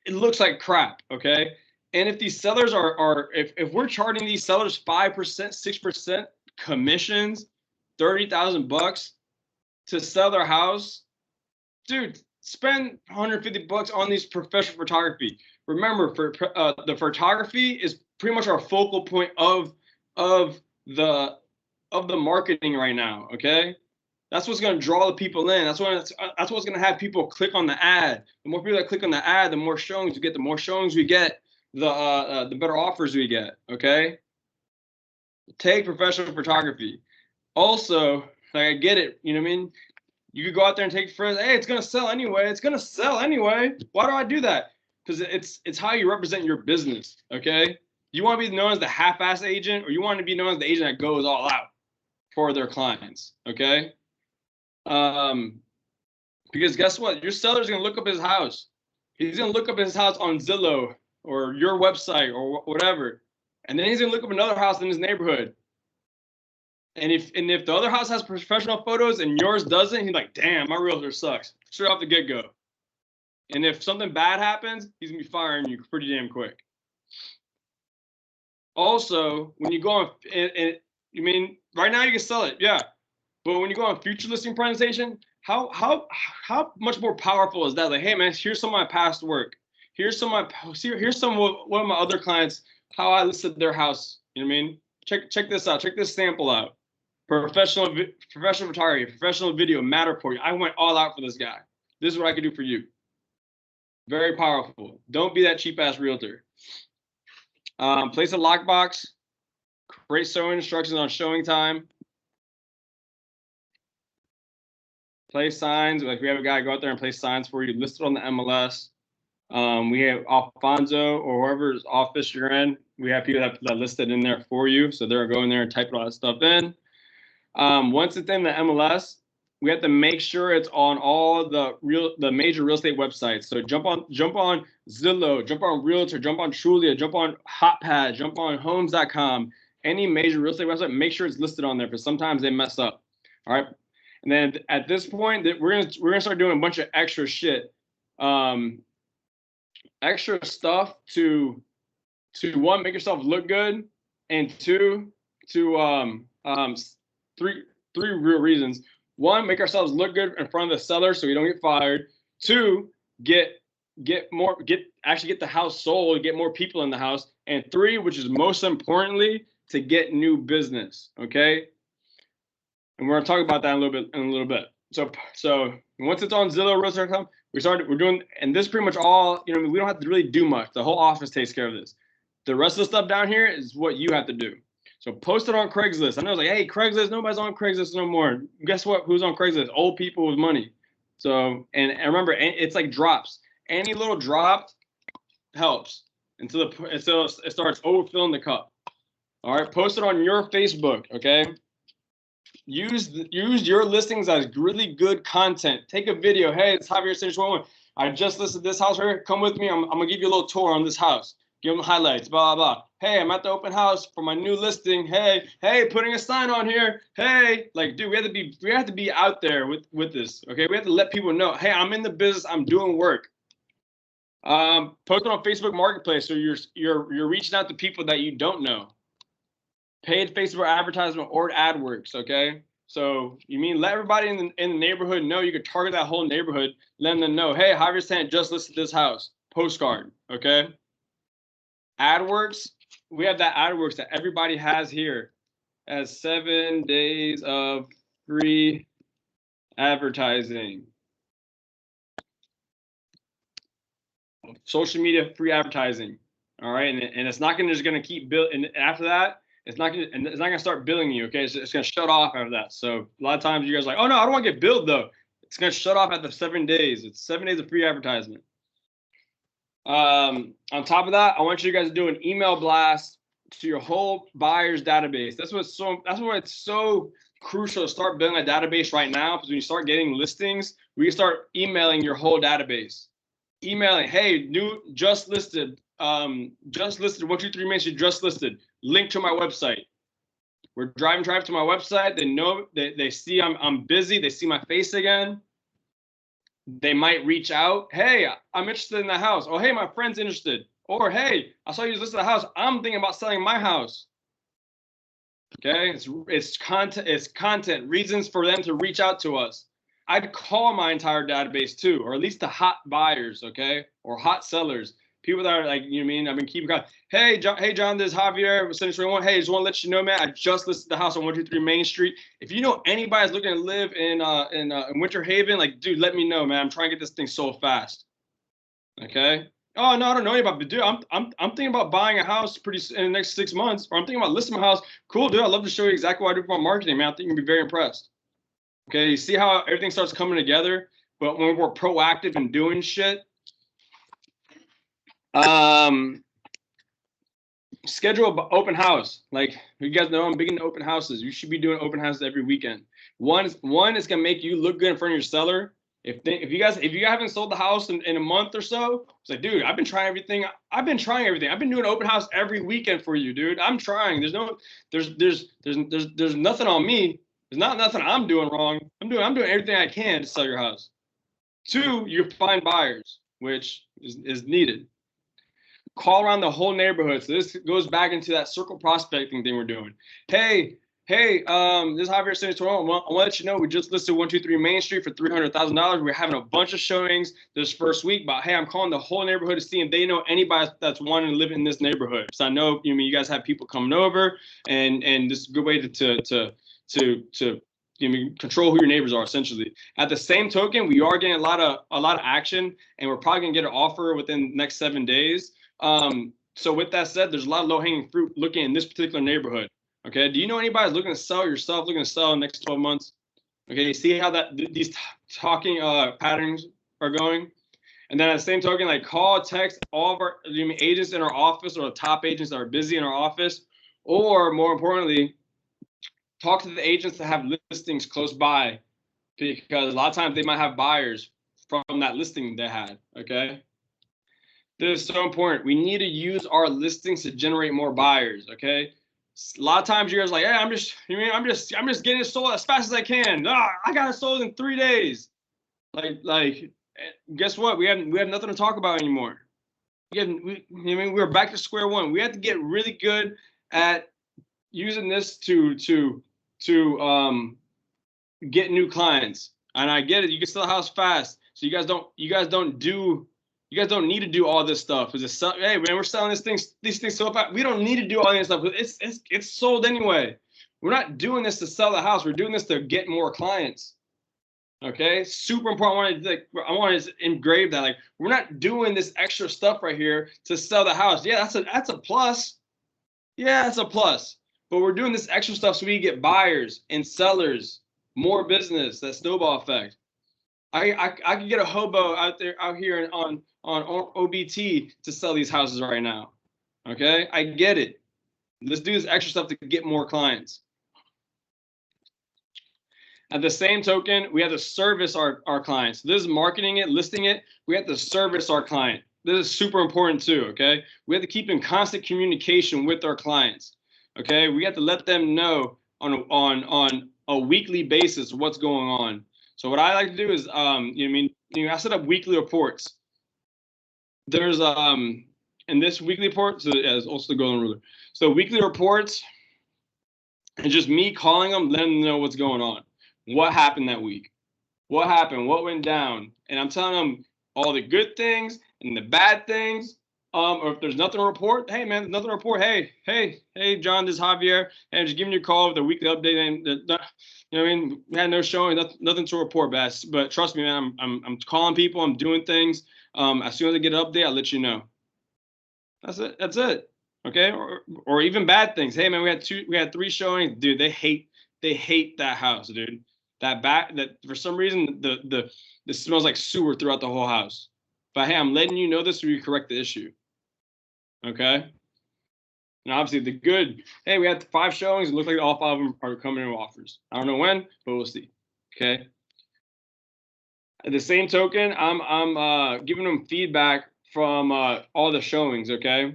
It looks like crap. Okay. And if these sellers are if we're charging these sellers 5%, 6% commissions, $30,000 to sell their house, dude, spend $150 on these professional photography. Remember, for the photography is pretty much our focal point of the marketing right now. Okay. That's what's going to draw the people in. That's what's going to have people click on the ad. The more people that click on the ad, the more showings we get. The more showings we get, the better offers we get. Okay. Take professional photography. Also, like, I get it. You know what I mean? You could go out there and take photos. Hey, it's going to sell anyway. It's going to sell anyway. Why do I do that? Because it's how you represent your business. Okay. You want to be known as the half-ass agent, or you want to be known as the agent that goes all out for their clients. Okay. Because guess what? Your seller's gonna look up his house. He's gonna look up his house on Zillow or your website or whatever, and then he's gonna look up another house in his neighborhood. And if the other house has professional photos and yours doesn't, he's like, damn, my realtor sucks, straight off the get go. And if something bad happens, he's gonna be firing you pretty damn quick. Also, when you go on, you mean right now you can sell it, yeah. But when you go on future listing presentation, how much more powerful is that? Like, hey man, here's some of my past work. Here's some of one of my other clients, how I listed their house. You know what I mean? Check this out. Check this sample out. Professional photography, professional video, Matterport. I went all out for this guy. This is what I could do for you. Very powerful. Don't be that cheap ass realtor. Place a lockbox. Create showing instructions on showing time. Place signs. Like we have a guy go out there and place signs for you, listed on the MLS. We have Alfonso or whoever's office you're in. We have people that listed in there for you, so they're going there and typing all that stuff in. Once it's in the MLS, we have to make sure it's on all the major real estate websites. So jump on Zillow, jump on Realtor, jump on Trulia, jump on HotPad, jump on Homes.com. Any major real estate website, make sure it's listed on there because sometimes they mess up. All right, and then at this point, we're gonna start doing a bunch of extra shit, extra stuff to one, make yourself look good, and two, to three real reasons. One, make ourselves look good in front of the seller so we don't get fired. Two, actually get the house sold, get more people in the house. And three, which is most importantly, to get new business. Okay. And we're gonna talk about that in a little bit. So once it's on Zillow, Realtor.com, we're doing, and this is pretty much all, we don't have to really do much. The whole office takes care of this. The rest of the stuff down here is what you have to do. So post it on Craigslist. I know it's like, hey, Craigslist, nobody's on Craigslist no more. Guess what? Who's on Craigslist? Old people with money. So, and remember, it's like drops. Any little drop helps until it starts overfilling the cup. All right, post it on your Facebook, okay? Use your listings as really good content. Take a video. Hey, it's Javier Signature 101. I just listed this house right here. Come with me. I'm gonna give you a little tour on this house. Give them the highlights, blah, blah, blah. Hey, I'm at the open house for my new listing. Hey, putting a sign on here. Hey, like, dude, we have to be out there with this. Okay, we have to let people know. Hey, I'm in the business. I'm doing work. Post it on Facebook Marketplace, so you're reaching out to people that you don't know. Paid Facebook advertisement or AdWorks. Okay, so you mean let everybody in the neighborhood know. You could target that whole neighborhood, letting them know. Hey, Javier Sant just listed this house. Postcard. Okay. AdWorks, we have that AdWorks that everybody has here as 7 days of free advertising. Social media free advertising. All right, and it's not just gonna keep building. And after that, it's not gonna start billing you. Okay, so it's gonna shut off after that. So a lot of times you guys are like, oh no, I don't want to get billed though. It's gonna shut off after 7 days. It's 7 days of free advertisement. On top of that, I want you guys to do an email blast to your whole buyers database. That's why it's so crucial to start building a database right now, because when you start getting listings, we start emailing your whole database. Emailing, hey, just listed 123 Main Street, just listed. Link to my website. We're driving traffic to my website. They know they see I'm busy. They see my face again. They might reach out. Hey, I'm interested in the house. Oh, hey, my friend's interested. Or hey, I saw you just listed a house. I'm thinking about selling my house. Okay, it's content. Reasons for them to reach out to us. I'd call my entire database too, or at least the hot buyers, okay, or hot sellers. People that are like, you know what I mean? I've been keeping contact. Hey, John, this is Javier, Signature 101. Hey, just want to let you know, man, I just listed the house on 123 Main Street. If you know anybody's looking to live in Winter Haven, like, dude, let me know, man. I'm trying to get this thing sold fast. Okay. Oh no, I don't know about, but dude, I'm thinking about buying a house in the next 6 months, or I'm thinking about listing my house. Cool, dude. I'd love to show you exactly what I do for my marketing, man. I think you'll be very impressed. Okay, you see how everything starts coming together, but when we're proactive and doing shit. Schedule an open house. Like, you guys know, I'm big into open houses. You should be doing open houses every weekend. One is gonna make you look good in front of your seller. If you guys haven't sold the house in a month or so, it's like, dude, I've been trying everything. I've been doing open house every weekend for you, dude. I'm trying. There's nothing on me. There's nothing I'm doing wrong. I'm doing everything I can to sell your house. Two, you find buyers, which is needed. Call around the whole neighborhood. So this goes back into that circle prospecting thing we're doing. Hey, this is Javier Signature 101. I want to let you know we just listed 123 Main Street for $300,000. We're having a bunch of showings this first week, but hey, I'm calling the whole neighborhood to see if they know anybody that's wanting to live in this neighborhood. So I know you guys have people coming over, and this is a good way to control who your neighbors are, essentially. At the same token, we are getting a lot of action, and we're probably gonna get an offer within the next 7 days. So with that said, there's a lot of low-hanging fruit looking in this particular neighborhood. Okay, do you know anybody looking to sell yourself, looking to sell in the next 12 months? Okay, see how these talking patterns are going? And then at the same token, like call, text all of our agents in our office, or the top agents that are busy in our office, or more importantly, talk to the agents that have listings close by, because a lot of times they might have buyers from that listing they had. Okay, this is so important. We need to use our listings to generate more buyers. Okay, a lot of times you guys are like, hey, I'm just getting it sold as fast as I can. I got it sold in 3 days. Like, guess what? We have nothing to talk about anymore. We're back to square one. We have to get really good at using this to get new clients. And I get it. You can sell a house fast, so you guys don't need to do all this stuff. Hey man, we're selling these things so fast. We don't need to do all this stuff. It's sold anyway. We're not doing this to sell the house. We're doing this to get more clients. Okay, super important. I want to engrave that. Like, we're not doing this extra stuff right here to sell the house. Yeah, that's a plus. Yeah, that's a plus. But we're doing this extra stuff so we get buyers and sellers, more business, that snowball effect. I could get a hobo out here on OBT to sell these houses right now. Okay, I get it. Let's do this extra stuff to get more clients. At the same token, we have to service our clients. This is marketing it, listing it. We have to service our client. This is super important too, okay? We have to keep in constant communication with our clients, okay? We have to let them know on a weekly basis what's going on. So what I like to do is, I set up weekly reports. There's in this weekly report, so as also the golden ruler. So weekly reports, and just me calling them, letting them know what's going on. What happened that week? What happened? What went down? And I'm telling them all the good things and the bad things. Or if there's nothing to report, hey man, there's nothing to report. Hey, John, this is Javier. Hey, I'm just giving you a call with a weekly update. And you know what I mean? We had no showing, nothing to report, but trust me, man, I'm calling people, I'm doing things. As soon as I get an update, I'll let you know. That's it. Okay, or even bad things. Hey man, we had 3 showings, dude. They hate that house, dude. That for some reason this smells like sewer throughout the whole house. But hey, I'm letting you know this so you correct the issue. Okay. And obviously the good, hey, we had 5 showings. It looks like all 5 of them are coming in with offers. I don't know when, but we'll see. Okay. At the same token, I'm giving them feedback from all the showings. Okay.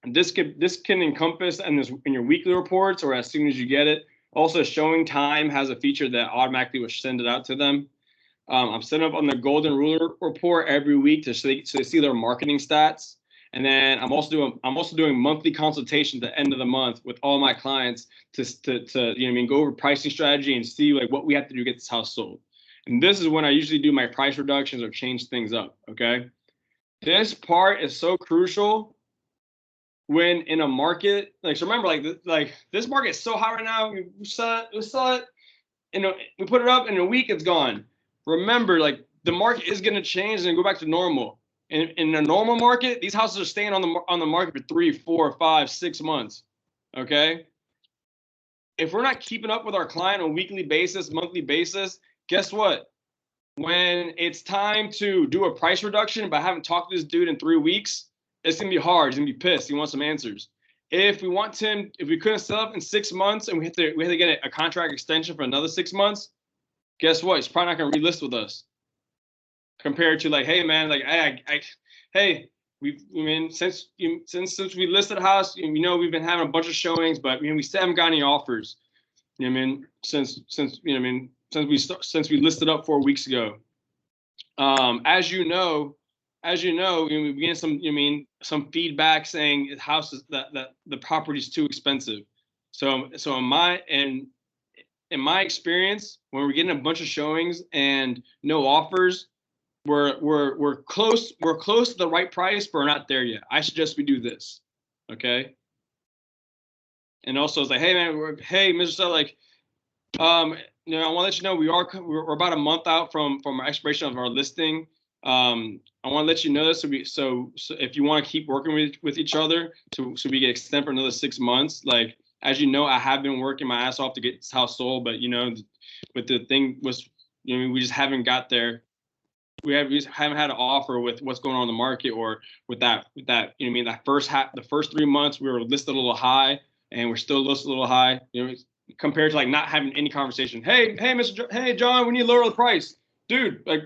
And this can encompass in your weekly reports or as soon as you get it. Also, showing time has a feature that automatically will send it out to them. I'm setting up on the golden ruler report every week to see their marketing stats. And then I'm also doing monthly consultations at the end of the month with all my clients to go over pricing strategy and see like what we have to do to get this house sold. And this is when I usually do my price reductions or change things up. Okay, this part is so crucial when in a market, so remember, like this market is so hot right now. We saw it, we put it up in a week, it's gone. Remember, like the market is going to change and go back to normal. In a normal market, these houses are staying on the market for 3, 4, 5, 6 months. Okay. If we're not keeping up with our client on a weekly basis, monthly basis, guess what? When it's time to do a price reduction, but I haven't talked to this dude in 3 weeks, it's gonna be hard. He's gonna be pissed. He wants some answers. If we couldn't sell up in 6 months and we had to get a contract extension for another 6 months, guess what? He's probably not gonna relist with us. Compared to like, hey man, like since we listed a house, we've been having a bunch of showings, but we still haven't got any offers. You know what I mean? Since we listed up 4 weeks ago. As you know, we began some feedback saying the house is that the property is too expensive. So in my experience, when we're getting a bunch of showings and no offers, we're close to the right price, but we're not there yet. I suggest we do this. Okay. And also it's like, hey man, hey Mr. Sell, like, I want to let you know we're about a month out from our expiration of our listing. I want to let you know this so if you want to keep working with each other, so we get extended for another 6 months, like as you know, I have been working my ass off to get this house sold, but you know, with the thing was, you know, we just haven't got there. We just haven't had an offer with what's going on in the market, or with that, you know what I mean, the first 3 months we were listed a little high, and we're still listed a little high, you know, compared to like not having any conversation. Hey, hey John, we need to lower the price. Dude, like,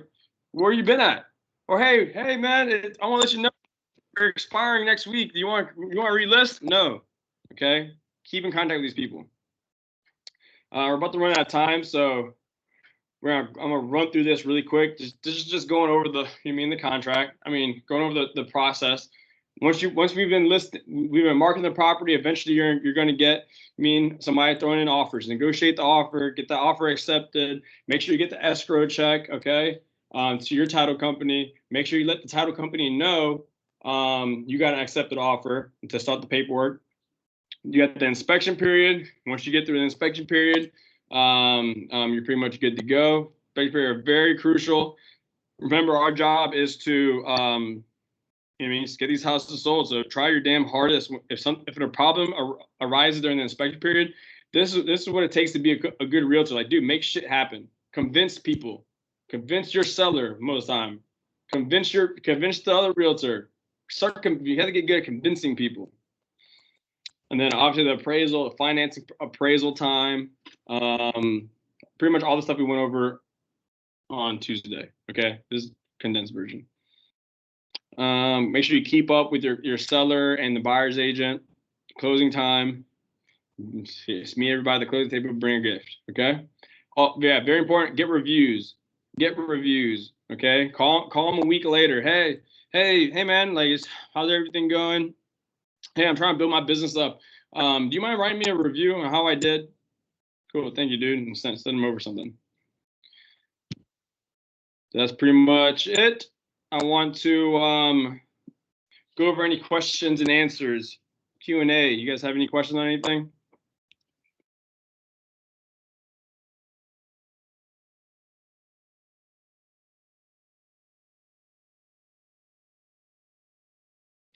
where you been at? Or hey man, I want to let you know we're expiring next week. You want to relist? No. Okay. Keep in contact with these people. We're about to run out of time, so I'm gonna run through this really quick. Just going over the contract. I mean, going over the process. Once we've been marketing the property, eventually you're going to get somebody throwing in offers. Negotiate the offer, get the offer accepted. Make sure you get the escrow check, okay, to your title company. Make sure you let the title company know you got an accepted offer to start the paperwork. You got the inspection period. Once you get through the inspection period, you're pretty much good to go. Inspection period are very crucial. Remember, our job is to get these houses sold. So try your damn hardest. If a problem arises during the inspection period, this is what it takes to be a good realtor. Like, dude, make shit happen. Convince people. Convince your seller most of the time. Convince the other realtor. You have to get good at convincing people. And then obviously the appraisal, the financing appraisal time, pretty much all the stuff we went over on Tuesday. Okay, this is condensed version. Make sure you keep up with your seller and the buyer's agent. Closing time. Just meet everybody at the closing table. Bring a gift. Okay. Oh yeah, very important. Get reviews. Okay. Call them a week later. Hey man, like, how's everything going? Hey, I'm trying to build my business up. Do you mind writing me a review on how I did? Cool, thank you, dude. And send them over something. That's pretty much it. I want to go over any questions and answers. Q&A. You guys have any questions on anything?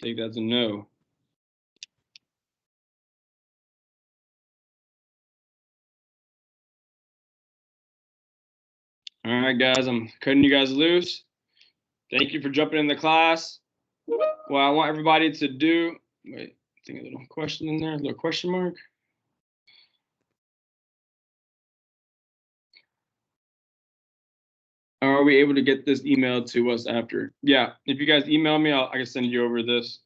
Take that as a no. All right, guys, I'm cutting you guys loose. Thank you for jumping in the class. What I want everybody to do, wait, I think a little question in there, a little question mark. Are we able to get this email to us after? Yeah, if you guys email me, I can send you over this.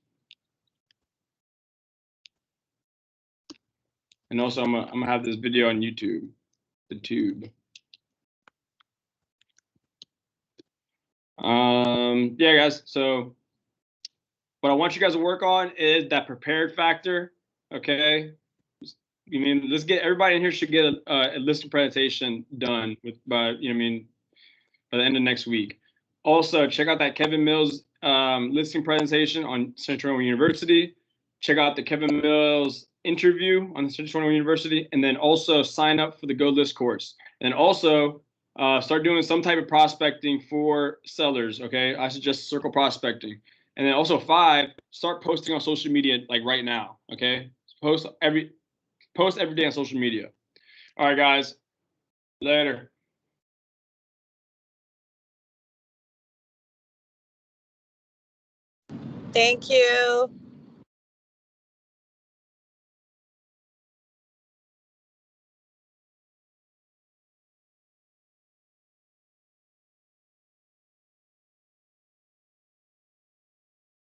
And also, I'm gonna have this video on YouTube, the tube. Yeah, guys. So what I want you guys to work on is that prepared factor. Okay. Let's get everybody in here should get a listing presentation done by the end of next week. Also, check out that Kevin Mills listing presentation on Central University. Check out the Kevin Mills interview on the Central University, and then also sign up for the Go List course. And also start doing some type of prospecting for sellers. Okay, I suggest circle prospecting. And then also 5, start posting on social media like right now. Okay, post every day on social media. All right, guys. Later. Thank you.